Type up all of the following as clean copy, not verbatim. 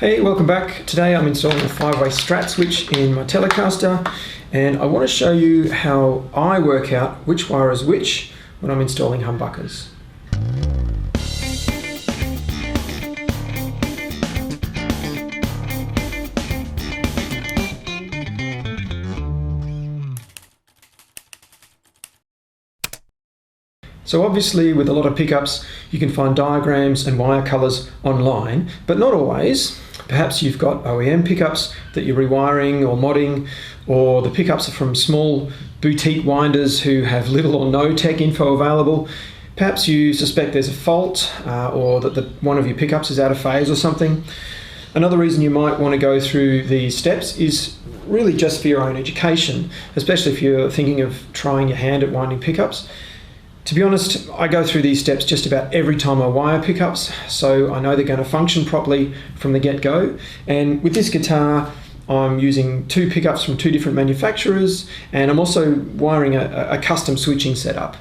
Hey, welcome back. Today I'm installing a 5-way Strat switch in my Telecaster, and I want to show you how I work out which wire is which when I'm installing humbuckers. So obviously with a lot of pickups you can find diagrams and wire colours online, but not always. Perhaps you've got OEM pickups that you're rewiring or modding, or the pickups are from small boutique winders who have little or no tech info available. Perhaps you suspect there's a fault or that one of your pickups is out of phase or something. Another reason you might want to go through these steps is really just for your own education, especially if you're thinking of trying your hand at winding pickups. To be honest, I go through these steps just about every time I wire pickups, so I know they're going to function properly from the get-go. And with this guitar, I'm using two pickups from two different manufacturers, and I'm also wiring a custom switching setup.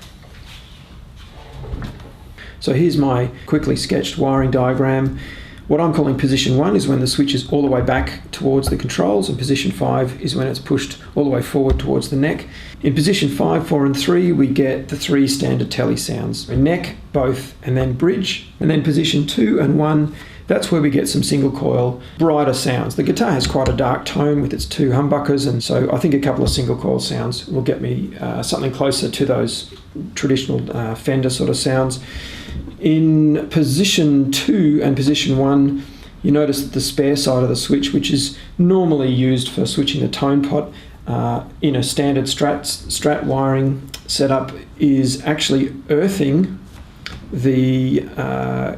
So here's my quickly sketched wiring diagram. What I'm calling position 1 is when the switch is all the way back towards the controls, and position 5 is when it's pushed all the way forward towards the neck. In position 5, 4 and 3 we get the three standard tele sounds: a neck, both, and then bridge. And then position 2 and 1, that's where we get some single coil, brighter sounds. The guitar has quite a dark tone with its two humbuckers, and so I think a couple of single coil sounds will get me something closer to those traditional Fender sort of sounds. In position 2 and position 1, you notice that the spare side of the switch, which is normally used for switching the tone pot in a standard Strat wiring setup, is actually earthing the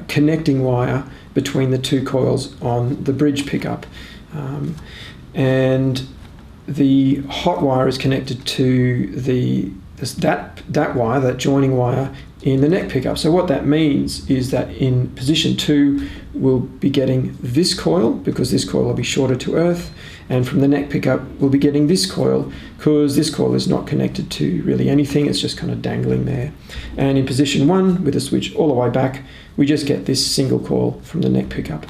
connecting wire between the two coils on the bridge pickup. And the hot wire is connected to that wire, that joining wire, in the neck pickup. So what that means is that in position 2 we'll be getting this coil, because this coil will be shorted to earth, and from the neck pickup we'll be getting this coil, because this coil is not connected to really anything, it's just kind of dangling there. And in position 1, with the switch all the way back, we just get this single coil from the neck pickup.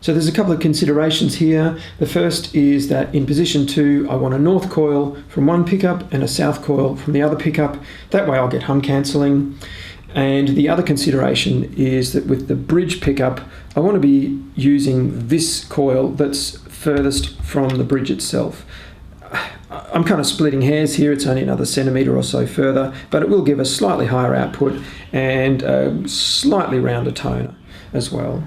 So there's a couple of considerations here. The first is that in position 2 I want a north coil from one pickup and a south coil from the other pickup. That way I'll get hum cancelling. And the other consideration is that with the bridge pickup I want to be using this coil that's furthest from the bridge itself. I'm kind of splitting hairs here, it's only another centimetre or so further, but it will give a slightly higher output and a slightly rounder toner as well.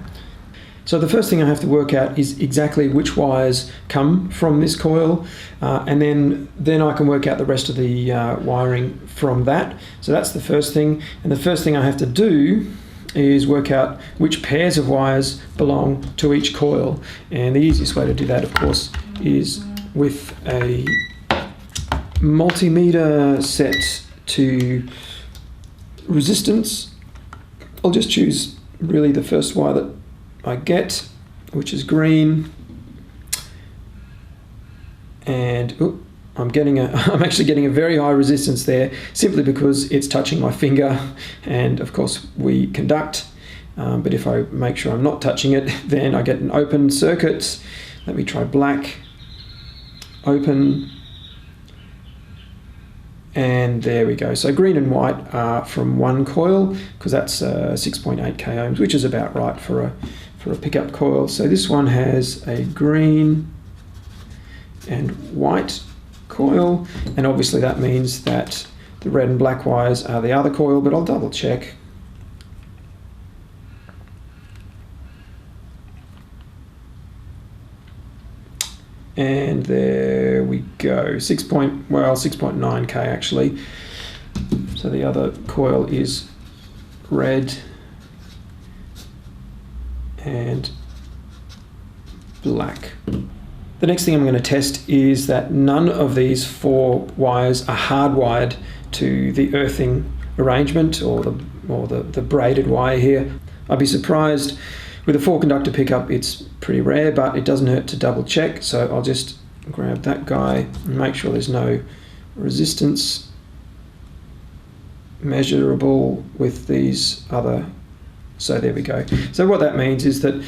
So the first thing I have to work out is exactly which wires come from this coil, and then I can work out the rest of the wiring from that. So that's the first thing, and the first thing I have to do is work out which pairs of wires belong to each coil. And the easiest way to do that, of course, is with a multimeter set to resistance. I'll just choose really the first wire that I get, which is green, and I'm actually getting a very high resistance there, simply because it's touching my finger, and of course we conduct, but if I make sure I'm not touching it, then I get an open circuit. Let me try black, open, and there we go. So green and white are from one coil, because that's 6.8 k ohms, which is about right for a pickup coil. So this one has a green and white coil, and obviously that means that the red and black wires are the other coil, but I'll double check. And there we go, 6.9 k actually. So the other coil is red and black. The next thing I'm going to test is that none of these four wires are hardwired to the earthing arrangement, or the braided wire here. I'd be surprised. With a 4-conductor pickup it's pretty rare, but it doesn't hurt to double check. So I'll just grab that guy and make sure there's no resistance measurable with these other. So there we go. So what that means is that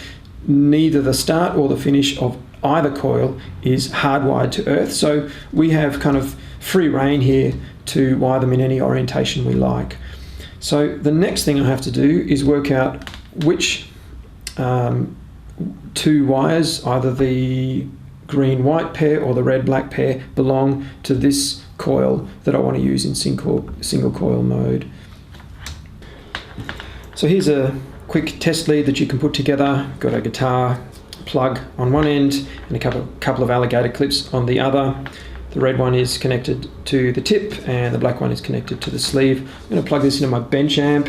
neither the start or the finish of either coil is hardwired to earth, so we have kind of free rein here to wire them in any orientation we like. So the next thing I have to do is work out which two wires, either the green-white pair or the red-black pair, belong to this coil that I want to use in single coil mode. So here's a quick test lead that you can put together. Got a guitar plug on one end and a couple of alligator clips on the other. The red one is connected to the tip and the black one is connected to the sleeve. I'm going to plug this into my bench amp,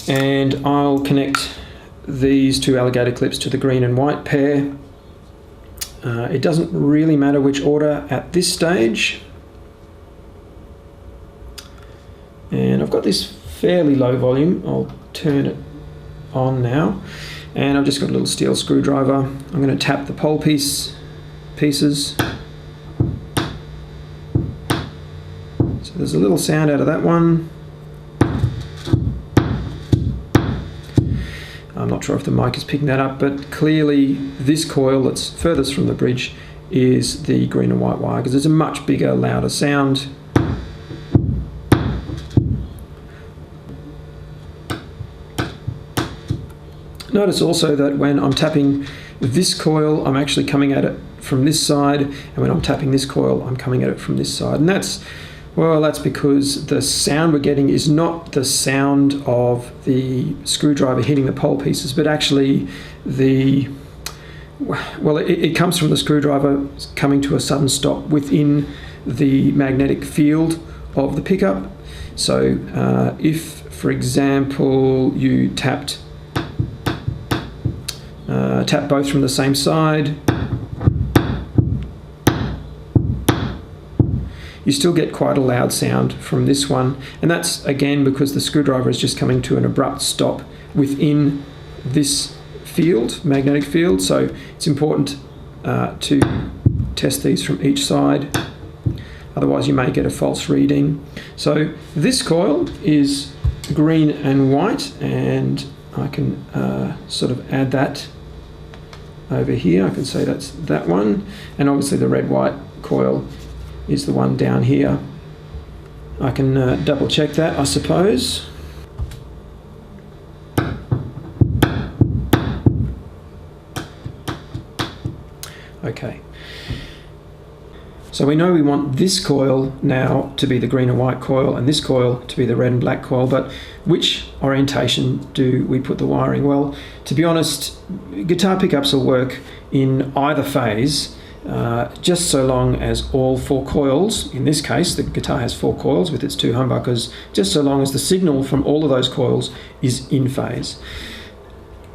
and I'll connect these two alligator clips to the green and white pair. It doesn't really matter which order at this stage. And I've got this fairly low volume. I'll turn it on now. And I've just got a little steel screwdriver. I'm going to tap the pole pieces. So there's a little sound out of that one. I'm not sure if the mic is picking that up, but clearly this coil that's furthest from the bridge is the green and white wire, because it's a much bigger, louder sound. Notice also that when I'm tapping this coil, I'm actually coming at it from this side, and when I'm tapping this coil, I'm coming at it from this side. And that's because the sound we're getting is not the sound of the screwdriver hitting the pole pieces, but actually it comes from the screwdriver coming to a sudden stop within the magnetic field of the pickup. So if, for example, you tap both from the same side, you still get quite a loud sound from this one, and that's again because the screwdriver is just coming to an abrupt stop within this field, magnetic field. So it's important to test these from each side, otherwise you may get a false reading. So this coil is green and white, and I can sort of add that over here. I can say that's that one, and obviously the red-white coil is the one down here. I can double check that, I suppose. Okay. So we know we want this coil now to be the green and white coil and this coil to be the red and black coil, but which orientation do we put the wiring? Well, to be honest, guitar pickups will work in either phase, just so long as all four coils, in this case the guitar has four coils with its two humbuckers, just so long as the signal from all of those coils is in phase.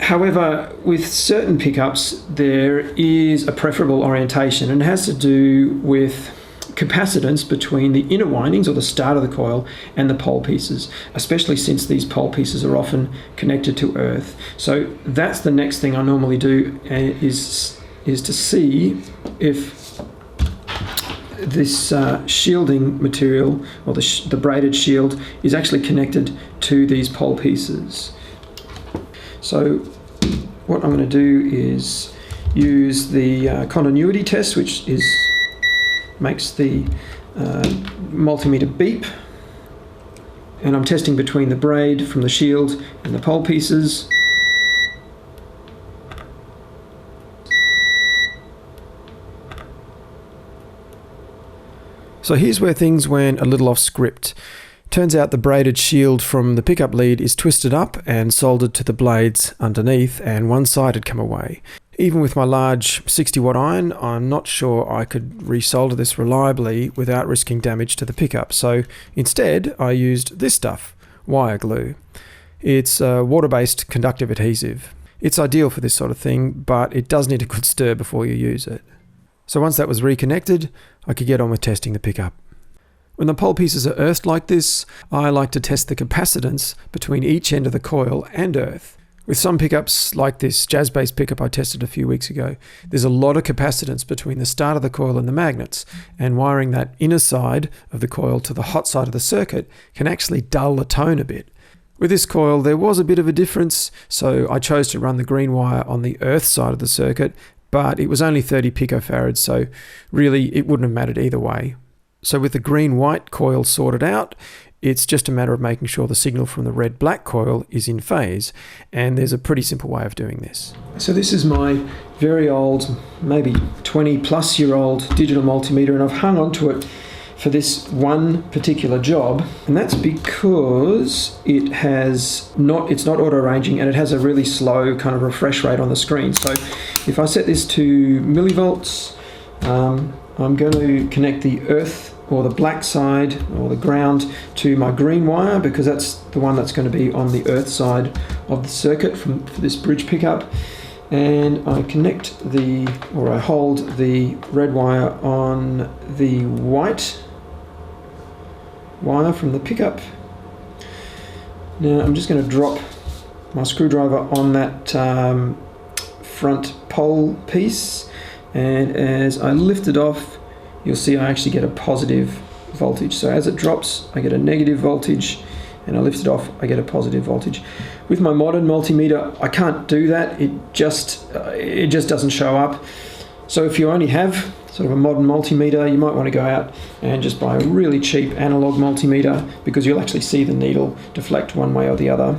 However, with certain pickups there is a preferable orientation, and it has to do with capacitance between the inner windings, or the start of the coil, and the pole pieces, especially since these pole pieces are often connected to earth. So that's the next thing I normally do, is to see if this shielding material, or the braided shield, is actually connected to these pole pieces. So what I'm going to do is use the continuity test, which makes the multimeter beep, and I'm testing between the braid from the shield and the pole pieces. So here's where things went a little off script. Turns out the braided shield from the pickup lead is twisted up and soldered to the blades underneath, and one side had come away. Even with my large 60-watt iron, I'm not sure I could resolder this reliably without risking damage to the pickup. So instead, I used this stuff, wire glue. It's a water-based conductive adhesive. It's ideal for this sort of thing, but it does need a good stir before you use it. So once that was reconnected, I could get on with testing the pickup. When the pole pieces are earthed like this, I like to test the capacitance between each end of the coil and earth. With some pickups, like this jazz bass pickup I tested a few weeks ago, there's a lot of capacitance between the start of the coil and the magnets, and wiring that inner side of the coil to the hot side of the circuit can actually dull the tone a bit. With this coil, there was a bit of a difference, so I chose to run the green wire on the earth side of the circuit, but it was only 30 picofarads, so really it wouldn't have mattered either way. So with the green-white coil sorted out, it's just a matter of making sure the signal from the red-black coil is in phase, and there's a pretty simple way of doing this. So this is my very old, maybe 20+ year old digital multimeter, and I've hung on to it for this one particular job, and that's because it's not auto-ranging, and it has a really slow kind of refresh rate on the screen. So if I set this to millivolts, I'm going to connect the earth or the black side or the ground to my green wire, because that's the one that's going to be on the earth side of the circuit for this bridge pickup. And I I hold the red wire on the white wire from the pickup. Now I'm just going to drop my screwdriver on that front pole piece, and as I lift it off, you'll see I actually get a positive voltage. So as it drops, I get a negative voltage, and I lift it off, I get a positive voltage. With my modern multimeter, I can't do that. It just doesn't show up. So if you only have sort of a modern multimeter, you might want to go out and just buy a really cheap analog multimeter, because you'll actually see the needle deflect one way or the other.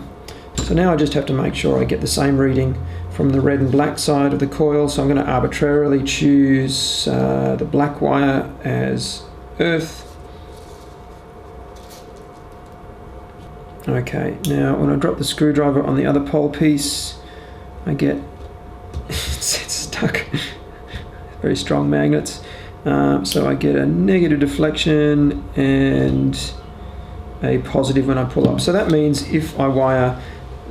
So now I just have to make sure I get the same reading from the red and black side of the coil. So I'm going to arbitrarily choose the black wire as earth. Okay, now when I drop the screwdriver on the other pole piece, I get it's stuck. Very strong magnets. So I get a negative deflection and a positive when I pull up. So that means if I wire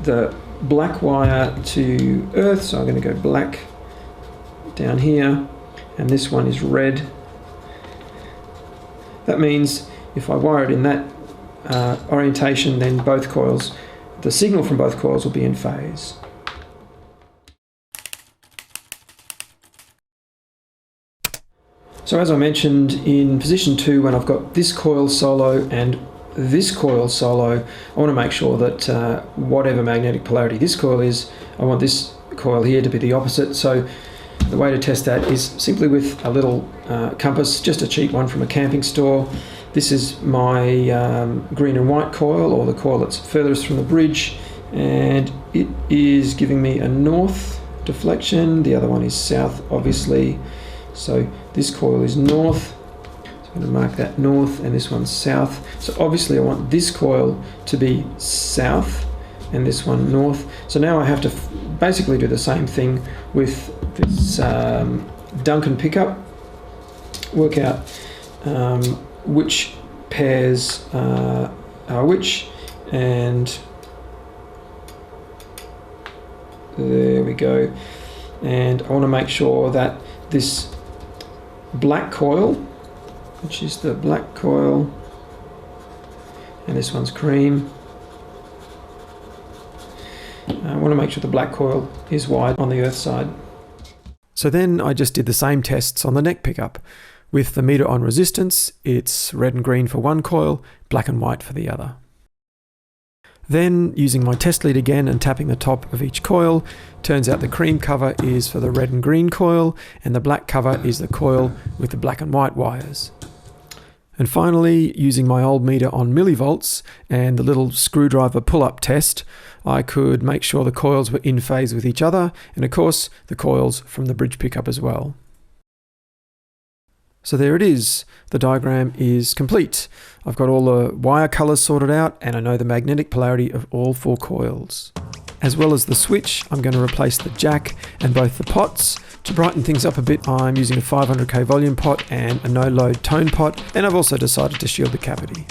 the black wire to earth, so I'm going to go black down here, and this one is red. That means if I wire it in that orientation, then both coils, the signal from both coils will be in phase. So as I mentioned, in position 2, when I've got this coil solo and this coil solo, I want to make sure that whatever magnetic polarity this coil is, I want this coil here to be the opposite. So the way to test that is simply with a little compass, just a cheap one from a camping store. This is my green and white coil, or the coil that's furthest from the bridge, and it is giving me a north deflection. The other one is south, obviously. So this coil is north. I'm going to mark that north, and this one's south. So obviously I want this coil to be south and this one north. So now I have to basically do the same thing with this Duncan pickup. Work out which pairs are which, and there we go. And I want to make sure that this black coil, which is the black coil, and this one's cream. I want to make sure the black coil is wide on the earth side. So then I just did the same tests on the neck pickup. With the meter on resistance, it's red and green for one coil, black and white for the other. Then, using my test lead again and tapping the top of each coil, turns out the cream cover is for the red and green coil, and the black cover is the coil with the black and white wires. And finally, using my old meter on millivolts and the little screwdriver pull-up test, I could make sure the coils were in phase with each other, and of course the coils from the bridge pickup as well. So there it is. The diagram is complete. I've got all the wire colours sorted out, and I know the magnetic polarity of all 4 coils. As well as the switch, I'm going to replace the jack and both the pots. To brighten things up a bit, I'm using a 500k volume pot and a no-load tone pot, and I've also decided to shield the cavity.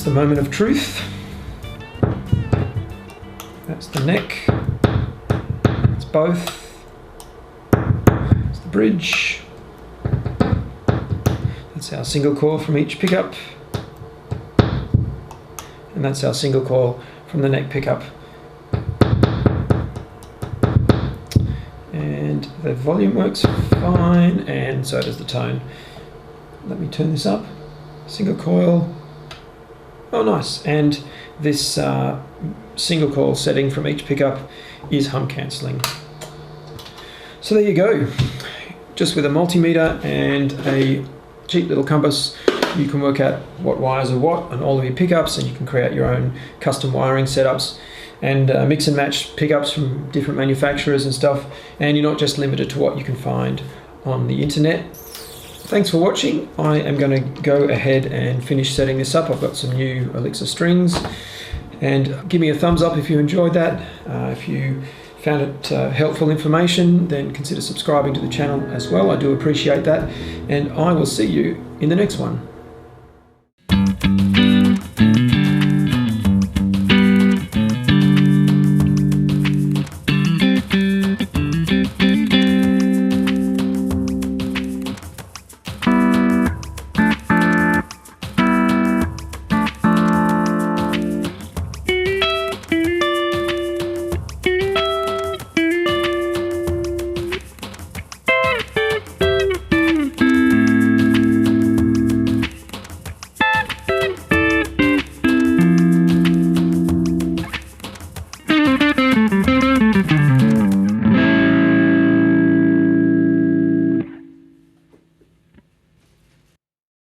That's the moment of truth. That's the neck. That's both. That's the bridge. That's our single coil from each pickup. And that's our single coil from the neck pickup. And the volume works fine, and so does the tone. Let me turn this up. Single coil. Oh, nice. And this single coil setting from each pickup is hum cancelling. So there you go. Just with a multimeter and a cheap little compass, you can work out what wires are what on all of your pickups, and you can create your own custom wiring setups and mix and match pickups from different manufacturers and stuff, and you're not just limited to what you can find on the internet. Thanks for watching. I am going to go ahead and finish setting this up. I've got some new Elixir strings, and give me a thumbs up if you enjoyed that. If you found it helpful information, then consider subscribing to the channel as well. I do appreciate that, and I will see you in the next one.